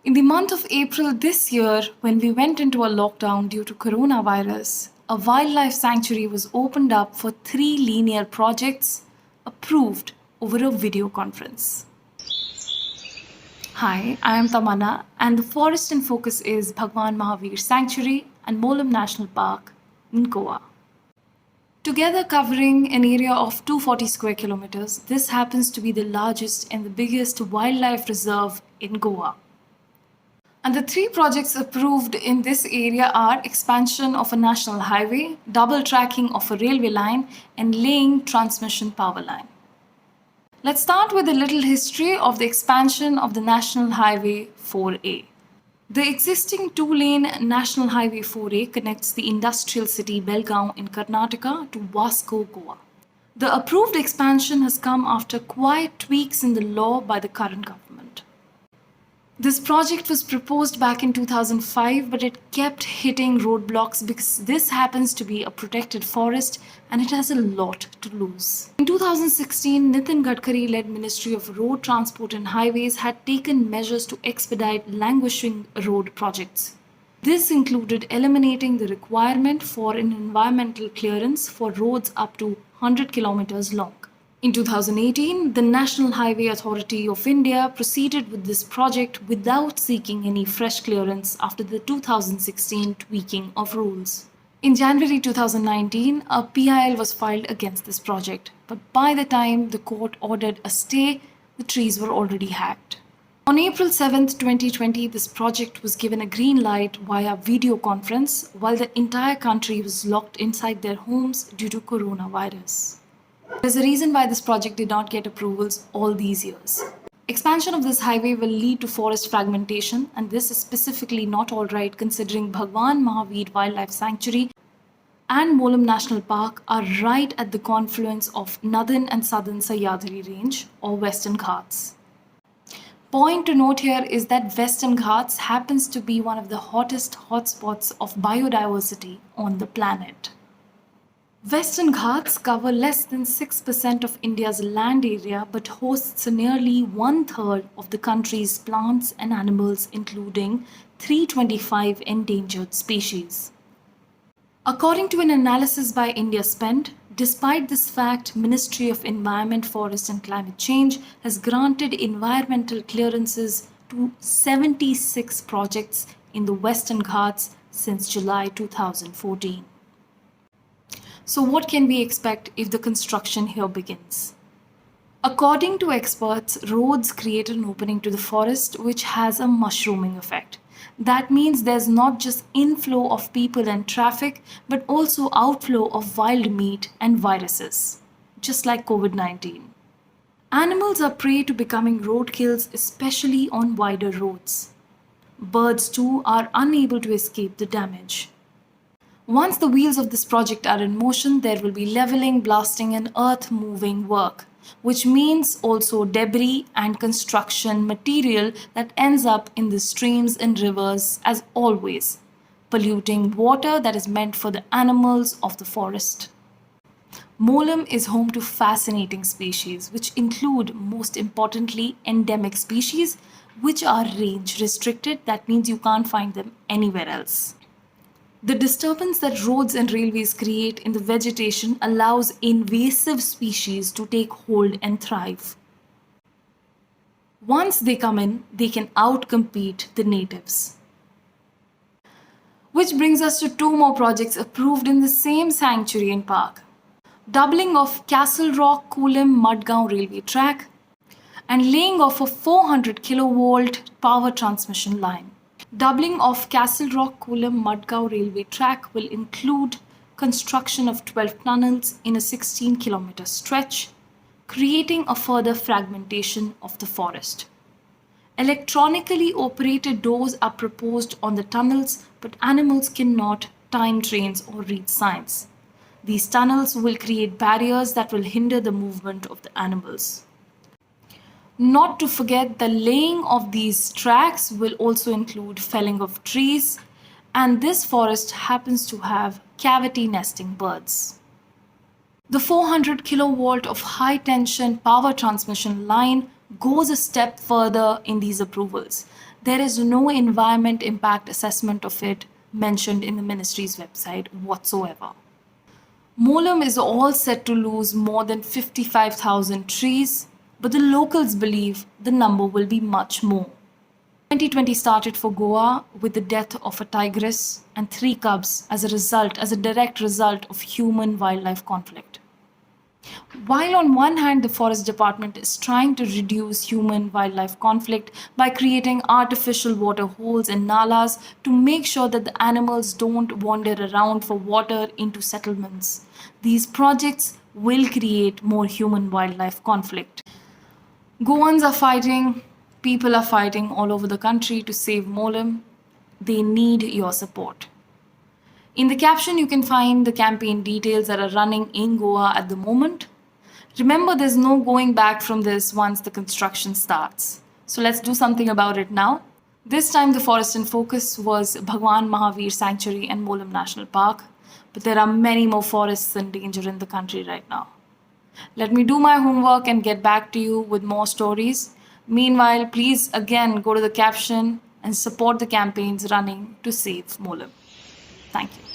In the month of April this year, when we went into a lockdown due to coronavirus, a wildlife sanctuary was opened up for 3 linear projects approved over a video conference. Hi, I am Tamanna, and the forest in focus is Bhagwan Mahavir Sanctuary and Molam National Park in Goa. Together covering an area of 240 square kilometers, this happens to be the largest and the biggest wildlife reserve in Goa. And the 3 projects approved in this area are expansion of a national highway, double tracking of a railway line, and laying transmission power line. Let's start with a little history of the expansion of the National Highway 4A. The existing 2-lane National Highway 4A connects the industrial city Belgaum in Karnataka to Vasco, Goa. The approved expansion has come after quiet tweaks in the law by the current government. This project was proposed back in 2005, but it kept hitting roadblocks because this happens to be a protected forest and it has a lot to lose. In 2016, Nitin Gadkari-led Ministry of Road Transport and Highways had taken measures to expedite languishing road projects. This included eliminating the requirement for an environmental clearance for roads up to 100 kilometers long. In 2018, the National Highway Authority of India proceeded with this project without seeking any fresh clearance after the 2016 tweaking of rules. In January 2019, a PIL was filed against this project, but by the time the court ordered a stay, the trees were already hacked. On April 7, 2020, this project was given a green light via video conference while the entire country was locked inside their homes due to coronavirus. There's a reason why this project did not get approvals all these years. Expansion of this highway will lead to forest fragmentation, and this is specifically not all right considering Bhagwan Mahavir Wildlife Sanctuary and Molam National Park are right at the confluence of Northern and Southern Sahyadri Range or Western Ghats. Point to note here is that Western Ghats happens to be one of the hottest hotspots of biodiversity on the planet. Western Ghats cover less than 6% of India's land area but hosts nearly 1/3 of the country's plants and animals, including 325 endangered species. According to an analysis by India Spend, despite this fact, Ministry of Environment, Forest and Climate Change has granted environmental clearances to 76 projects in the Western Ghats since July 2014. So what can we expect if the construction here begins? According to experts, roads create an opening to the forest which has a mushrooming effect. That means there's not just inflow of people and traffic, but also outflow of wild meat and viruses, just like COVID-19. Animals are prey to becoming roadkills, especially on wider roads. Birds too are unable to escape the damage. Once the wheels of this project are in motion, there will be leveling, blasting, and earth-moving work, which means also debris and construction material that ends up in the streams and rivers as always, polluting water that is meant for the animals of the forest. Molam is home to fascinating species, which include, most importantly, endemic species, which are range restricted. That means you can't find them anywhere else. The disturbance that roads and railways create in the vegetation allows invasive species to take hold and thrive. Once they come in, they can outcompete the natives. Which brings us to 2 more projects approved in the same sanctuary and park. Doubling of Castle Rock Kulim Mudgaon railway track and laying of a 400 kilovolt power transmission line. Doubling of Castle Rock Kulim Mudgaon railway track will include construction of 12 tunnels in a 16-kilometer stretch, creating a further fragmentation of the forest. Electronically operated doors are proposed on the tunnels, but animals cannot time trains or read signs. These tunnels will create barriers that will hinder the movement of the animals. Not to forget, the laying of these tracks will also include felling of trees, and this forest happens to have cavity nesting birds. The 400 kilovolt of high tension power transmission line goes a step further in these approvals. There is no environment impact assessment of it mentioned in the ministry's website whatsoever. Molam is all set to lose more than 55,000 trees, but the locals believe the number will be much more. 2020 started for Goa with the death of a tigress and 3 cubs as a direct result of human-wildlife conflict. While on one hand, the Forest Department is trying to reduce human-wildlife conflict by creating artificial water holes and nalas to make sure that the animals don't wander around for water into settlements, these projects will create more human-wildlife conflict. Goans are fighting, people are fighting all over the country to save Molam. They need your support. In the caption, you can find the campaign details that are running in Goa at the moment. Remember, there's no going back from this once the construction starts. So let's do something about it now. This time, the forest in focus was Bhagwan Mahavir Sanctuary and Molam National Park, but there are many more forests in danger in the country right now. Let me do my homework and get back to you with more stories. Meanwhile, please again go to the caption and support the campaigns running to save Molam. Thank you.